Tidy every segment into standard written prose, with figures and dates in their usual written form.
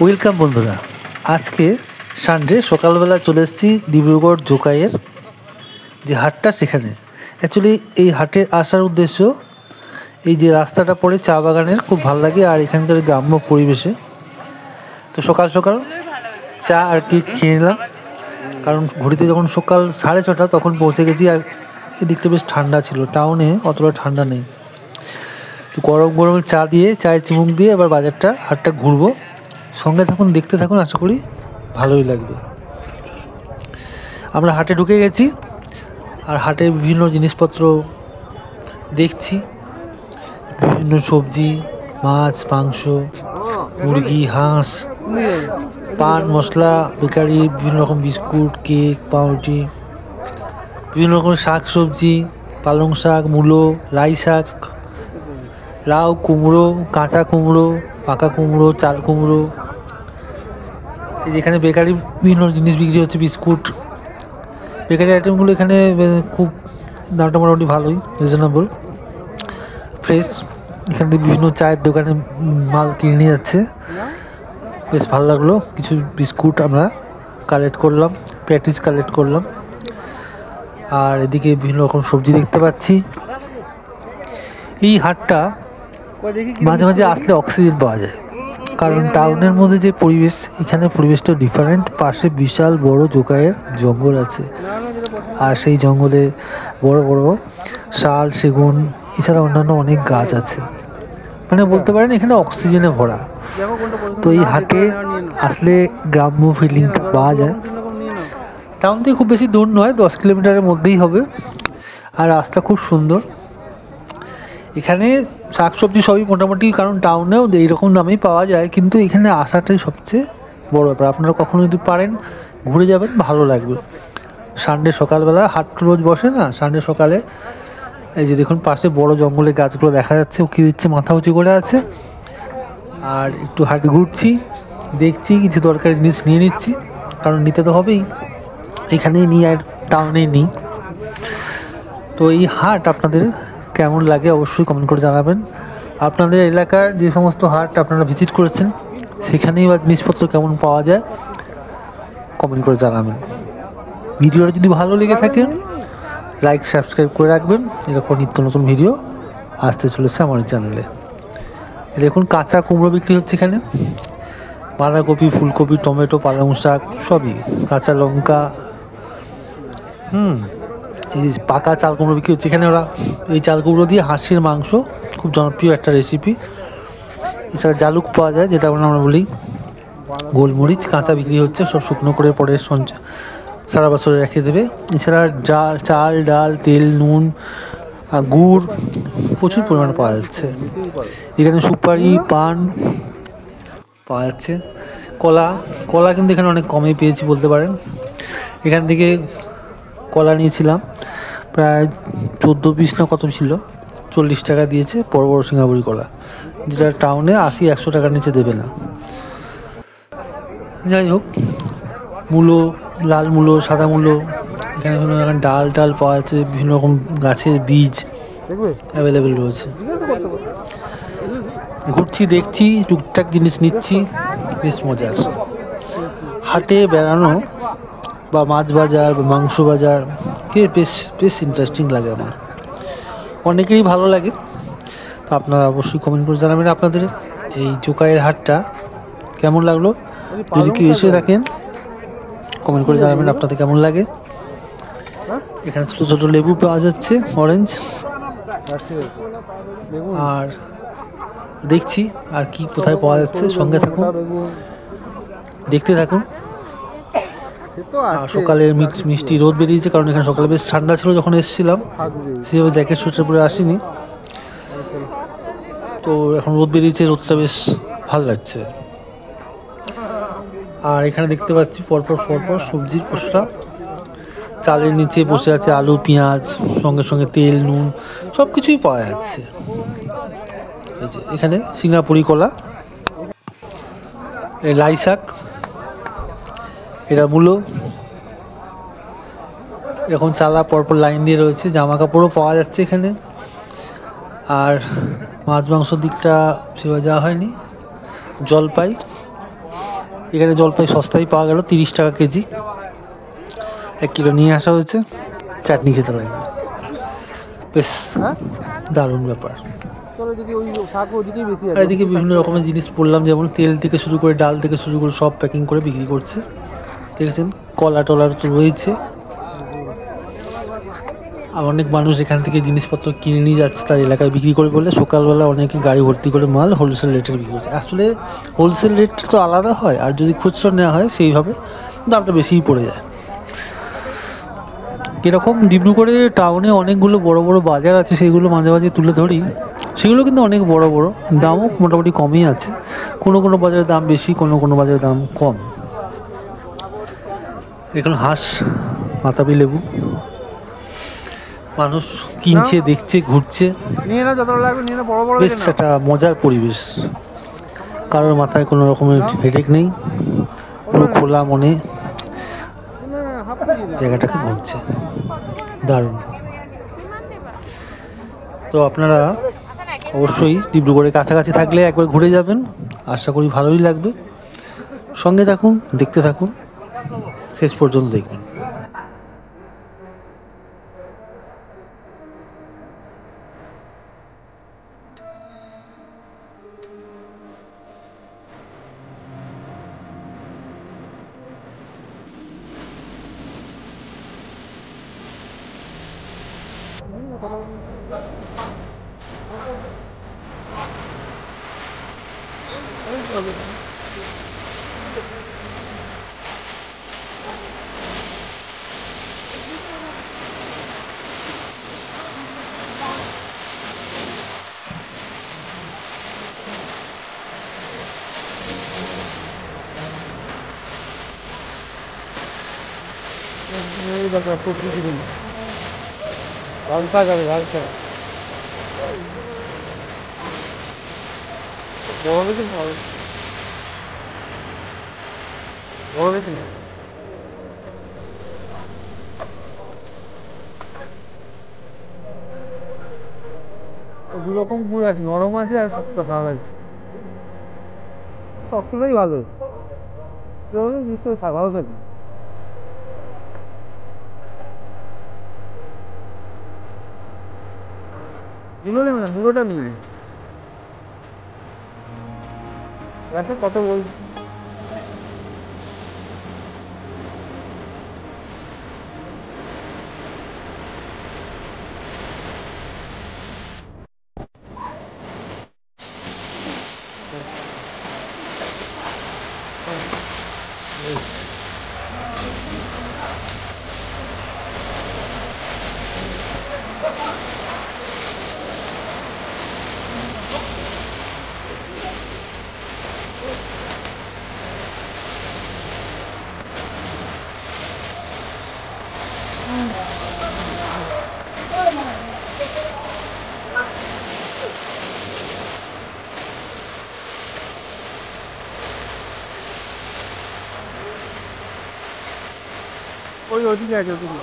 Welcome বন্ধুরা, আজকে Sunday সকালবেলা চলে এসেছি ডিব্রুগড় জোকাইয়ের যে হাটটা সেখানে। অ্যাকচুয়ালি এই হাটে আসার উদ্দেশ্য এই যে রাস্তাটা পড়ে চা বাগানের, খুব ভালো লাগে আর এখানকার গ্রাম্য পরিবেশে। তো সকাল সকাল চা আর কি খেয়ে নিলাম, কারণ ঘড়িতে যখন সকাল 6:30 তখন পৌঁছে গেছি। আর এদিকটা বেশ ঠান্ডা ছিল, টাউনে অতটা ঠান্ডা নেই। তো গরম গরম চা দিয়ে, চায়ে চিমুক দিয়ে এবার হাটটা ঘুরবো। সঙ্গে থাকুন, দেখতে থাকুন, আশা করি ভালোই লাগবে। আমরা হাটে ঢুকে গেছি আর হাটে বিভিন্ন জিনিসপত্র দেখছি, বিভিন্ন সবজি, মাছ, মাংস, মুরগি, হাঁস, পান মশলা, বেকারি, বিভিন্ন রকম বিস্কুট, কেক, পাউরুটি, বিভিন্ন রকম শাক সবজি, পালং শাক, মূলো, লাই শাক, লাউ, কুমড়ো, কাঁচা কুমড়ো, পাকা কুমড়ো, চাল কুমড়ো। এই যেখানে বেকারি বিভিন্ন জিনিস বিক্রি হচ্ছে, বিস্কুট, বেকারি আইটেমগুলো এখানে খুব দামটা মোটামুটি ভালোই, রিজনেবল, ফ্রেশ। এখান থেকে বিভিন্ন চায়ের দোকানে মাল কিনে নিয়ে যাচ্ছে, বেশ ভালো লাগলো। কিছু বিস্কুট আমরা কালেক্ট করলাম, প্যাটিস কালেক্ট করলাম। আর এদিকে বিভিন্ন রকম সবজি দেখতে পাচ্ছি। এই হাটটা মাঝে মাঝে আসলে অক্সিজেন পাওয়া যায়, কারণ টাউনের মধ্যে যে পরিবেশ, এখানে পরিবেশটা ডিফারেন্ট। পাশে বিশাল বড় জোকাইয়ের জঙ্গল আছে, আর সেই জঙ্গলে বড় বড় শাল, সেগুন, এছাড়া অন্যান্য অনেক গাছ আছে। মানে বলতে পারেন এখানে অক্সিজেনে ভরা। তো এই হাটে আসলে গ্রাম্য ফিলিংটা পাওয়া যায়। টাউন থেকে খুব বেশি দূর নয়, 10 কিলোমিটারের মধ্যেই হবে। আর রাস্তা খুব সুন্দর। এখানে শাকসবজি সবই মোটামুটি, কারণ টাউনেও এইরকম দামেই পাওয়া যায়, কিন্তু এখানে আসাটাই সবচেয়ে বড় ব্যাপার। আপনারা কখনো যদি পারেন ঘুরে যাবেন, ভালো লাগবে। সানডে সকালবেলা হাট রোজ বসে না, সানডে সকালে এই যে দেখুন পাশে বড় জঙ্গলের গাছগুলো দেখা যাচ্ছে, উঁকি দিচ্ছে, মাথা উঁচু করে আছে। আর একটু হাটে ঘুরছি, দেখছি, কিছু দরকারি জিনিস নিয়ে নিচ্ছি, কারণ নিতে তো হবেই, এখানেই নিই আর টাউনেই নিই। তো এই হাট আপনাদের কেমন লাগে অবশ্যই কমেন্ট করে জানাবেন। আপনাদের এলাকার যে সমস্ত হাট আপনারা ভিজিট করেছেন, সেখানেই বা জিনিসপত্র কেমন পাওয়া যায় কমেন্ট করে জানাবেন। ভিডিওটা যদি ভালো লেগে থাকে লাইক, সাবস্ক্রাইব করে রাখবেন। এরকম নিত্য নতুন ভিডিও আসতে চলেছে আমার চ্যানেলে। দেখুন কাঁচা কুমড়ো বিক্রি হচ্ছে এখানে, বাঁধাকপি, ফুলকপি, টমেটো, পালং শাক সবই, কাঁচা লঙ্কা, এই পাকা চাল কুমড়ো বিক্রি হচ্ছে এখানে। ওরা এই চাল কুমড়ো দিয়ে হাঁসের মাংস, খুব জনপ্রিয় একটা রেসিপি। এছাড়া জালুক পাওয়া যায়, যেটা আমরা বলি গোলমরিচ, কাঁচা বিক্রি হচ্ছে, সব শুকনো করে পরে সারা বছরে রেখে দেবে। এছাড়া চাল, ডাল, তেল, নুন, গুড় প্রচুর পরিমাণে পাওয়া যাচ্ছে এখানে। সুপারি, পান পাওয়া যাচ্ছে। কলা কিন্তু এখানে অনেক কমে পেয়েছি বলতে পারেন। এখান থেকে কলা নিয়েছিলাম, প্রায় 14 পিস না কত ছিল, 40 টাকা দিয়েছে বড় বড় সিঙ্গাপুরি কলা, যেটা টাউনে 80-100 টাকার নিচে দেবে না। যাই হোক, মূলো, লাল মূলো, সাদা মূলো, এখানে বিভিন্ন রকম ডাল পাওয়া যাচ্ছে, বিভিন্ন রকম গাছের বীজ অ্যাভেলেবেল রয়েছে। ঘুরছি, দেখছি, টুকটাক জিনিস নিচ্ছি, বেশ মজার। হাটে বেড়ানো বা মাছ বাজার বা মাংস বাজার বেশ ইন্টারেস্টিং লাগে আমার, অনেকেরই ভালো লাগে। তো আপনারা অবশ্যই কমেন্ট করে জানাবেন আপনাদের এই জোকাইয়ের হাটটা কেমন লাগলো। যদি কেউ এসে থাকেন কমেন্ট করে জানাবেন আপনাদের কেমন লাগে। এখানে ছোটো ছোটো লেবু পাওয়া যাচ্ছে, অরেঞ্জ। আর দেখছি আর কি কোথায় পাওয়া যাচ্ছে, সঙ্গে থাকুন, দেখতে থাকুন। সকালে মিষ্টি রোদ বেরিয়েছে, কারণ এখানে সকালে বেশ ঠান্ডা ছিল যখন এসেছিলাম, সেভাবে জ্যাকেট সোয়েটার পরে আসিনি। তো এখন রোদ বেরিয়েছে, রোদটা বেশ ভালো লাগছে। আর এখানে দেখতে পাচ্ছি পরপর সবজির পসরা, চালের নিচে বসে আছে আলু, পেঁয়াজ, সঙ্গে সঙ্গে তেল, নুন, সব কিছুই পাওয়া যাচ্ছে। এই যে এখানে সিঙ্গাপুরি কলা, এই লাই শাক, এরা মূলো, এরকম চালা পরপর লাইন দিয়ে রয়েছে। জামা কাপড়ও পাওয়া যাচ্ছে এখানে। আর মাছ মাংসর দিকটা সেভাবে যাওয়া হয়নি। জলপাই, এখানে জলপাই সস্তায় পাওয়া গেল, 30 টাকা কেজি। 1 কিলো নিয়ে আসা হয়েছে, চাটনি খেতে লাগবে। বেশ দারুণ ব্যাপার। আর এদিকে বিভিন্ন রকমের জিনিস পড়লাম, যেমন তেল থেকে শুরু করে ডাল থেকে শুরু করে সব প্যাকিং করে বিক্রি করছে। দেখেছেন, কলা টলার তো রয়েছে। আর অনেক মানুষ এখান থেকে জিনিসপত্র কিনে নিয়ে যাচ্ছে তার এলাকায় বিক্রি করে, বলে সকালবেলা অনেকে গাড়ি ভর্তি করে মাল হোলসেল রেটে বিক্রি করছে। আসলে হোলসেল রেট তো আলাদা হয়, আর যদি খুচরো নেওয়া হয় সেইভাবে দামটা বেশিই পড়ে যায়। এরকম ডিব্রুগড়ে টাউনে অনেকগুলো বড় বড় বাজার আছে, সেইগুলো মাঝে মাঝে তুলে ধরি। সেগুলো কিন্তু অনেক বড় বড়, দামও মোটামুটি কমই আছে। কোনো কোনো বাজারের দাম বেশি, কোনো কোনো বাজারের দাম কম। এখন হাঁস, মাতাবি লেবু, মানুষ কিনছে, দেখছে, ঘুরছে। বেশ একটা মজার পরিবেশ, কারোর মাথায় কোনো রকমের হেডেক নেই, পুরো খোলা মনে জায়গাটাকে ঘুরছে, দারুণ। তো আপনারা অবশ্যই ডিব্রুগড়ের কাছাকাছি থাকলে একবার ঘুরে যাবেন, আশা করি ভালোই লাগবে। সঙ্গে থাকুন, দেখতে থাকুন, শেষ পর্যন্ত দেখবেন। দুরকম গুড় আছে, নরম আছে আর শক্ত খাওয়া আছে। শক্তটাই ভালো, ভালো থাকে। দুটো নেবে না, দুটোটা নিয়ে কত বলছি। ওই ওদিকে আছে, ওদিকে।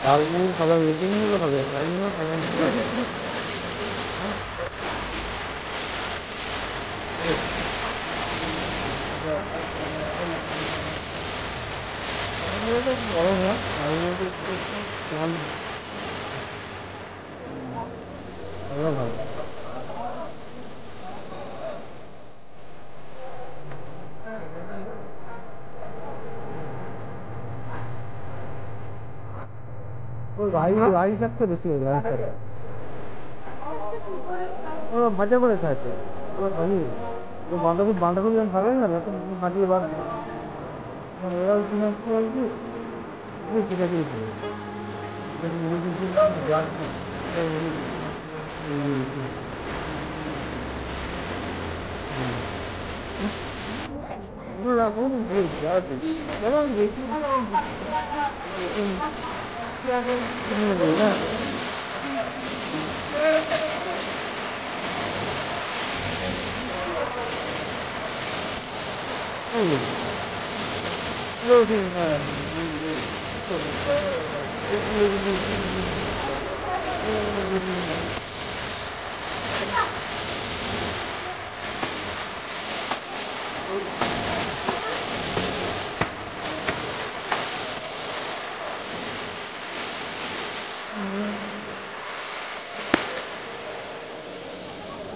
লালমোহন খাবার মিটিংগুলো হবে, লালমোহন খাবার বড় না, ভালো ভালো। রাইস থাকতে বেশি হয়ে যায়, ভাজা করে খাইছে বাঁধাকপি, বাঁধাকপি আমি ভালোই না, ফাটিয়ে বার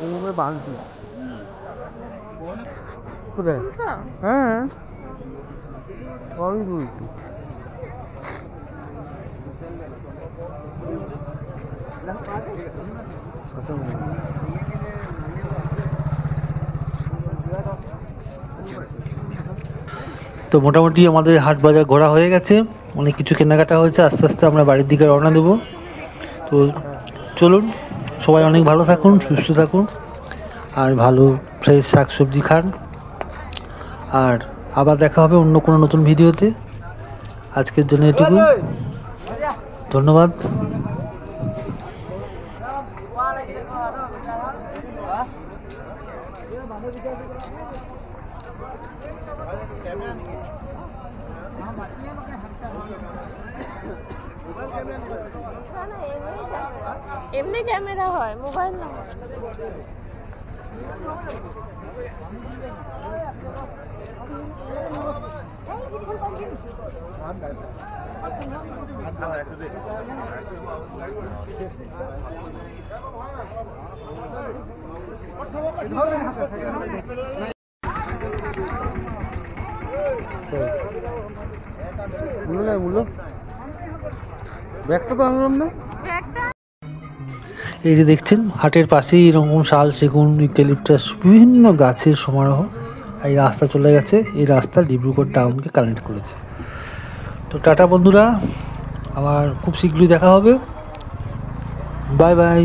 오늘 많지. 그래. 진짜? 응. 왕도 있지. তো মোটামুটি আমাদের হাট বাজার ঘোরা হয়ে গেছে, অনেক কিছু কেনাকাটা হয়েছে। আস্তে আস্তে আমরা বাড়ির দিকে রওনা দেবো। তো চলুন, সবাই অনেক ভালো থাকুন, সুস্থ থাকুন, আর ভালো ফ্রেশ শাকসবজি খান। আর আবার দেখা হবে অন্য কোনো নতুন ভিডিওতে। আজকের জন্য এটুকু, ধন্যবাদ। এমনি ক্যামেরা হয়, মোবাইল না। ব্যাগটা তো আনলাম না। এই যে দেখছেন, হাটের পাশেই এরকম শাল, সেগুন, ইউক্যালিপটাস বিভিন্ন গাছের সমারোহ। এই রাস্তা চলে গেছে, এই রাস্তা ডিব্রুগড় টাউনকে কানেক্ট করেছে। তো টাটা বন্ধুরা, আবার খুব শীঘ্রই দেখা হবে। Bye bye.